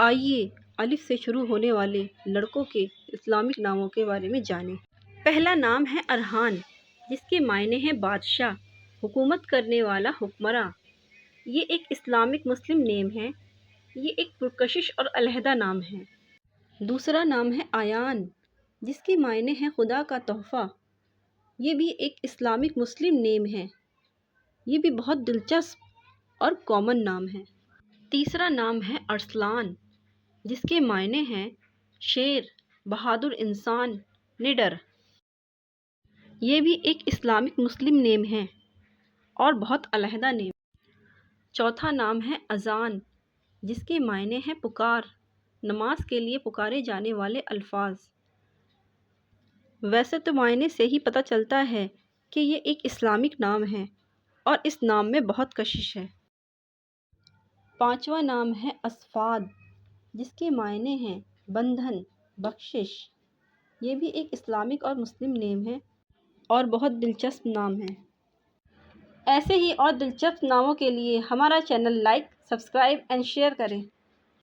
آئیے الف سے شروع ہونے والے لڑکوں کے اسلامک ناموں کے بارے میں جانیں۔ پہلا نام ہے ارحان، جس کے معنی ہیں بادشاہ، حکومت کرنے والا حکمراں۔ یہ ایک اسلامک مسلم نیم ہے۔ یہ ایک پرکشش اور علیحدہ نام ہے۔ دوسرا نام ہے آیان، جس کے معنی ہیں خدا کا تحفہ۔ یہ بھی ایک اسلامک مسلم نیم ہے۔ یہ بھی بہت دلچسپ اور کامن نام ہے۔ تیسرا نام ہے ارسلان، جس کے معنی ہیں شیر، بہادر انسان، نڈر۔ یہ بھی ایک اسلامک مسلم نیم ہے اور بہت علیحدہ نیم۔ چوتھا نام ہے اذان، جس کے معنی ہیں پکار، نماز کے لیے پکارے جانے والے الفاظ۔ ویسے تو معنی سے ہی پتہ چلتا ہے کہ یہ ایک اسلامک نام ہے اور اس نام میں بہت کشش ہے۔ پانچواں نام ہے اصفاد، جس کے معنی ہیں بندھن، بخشش۔ یہ بھی ایک اسلامک اور مسلم نیم ہے اور بہت دلچسپ نام ہے۔ ایسے ہی اور دلچسپ ناموں کے لیے ہمارا channel like, subscribe and share کریں۔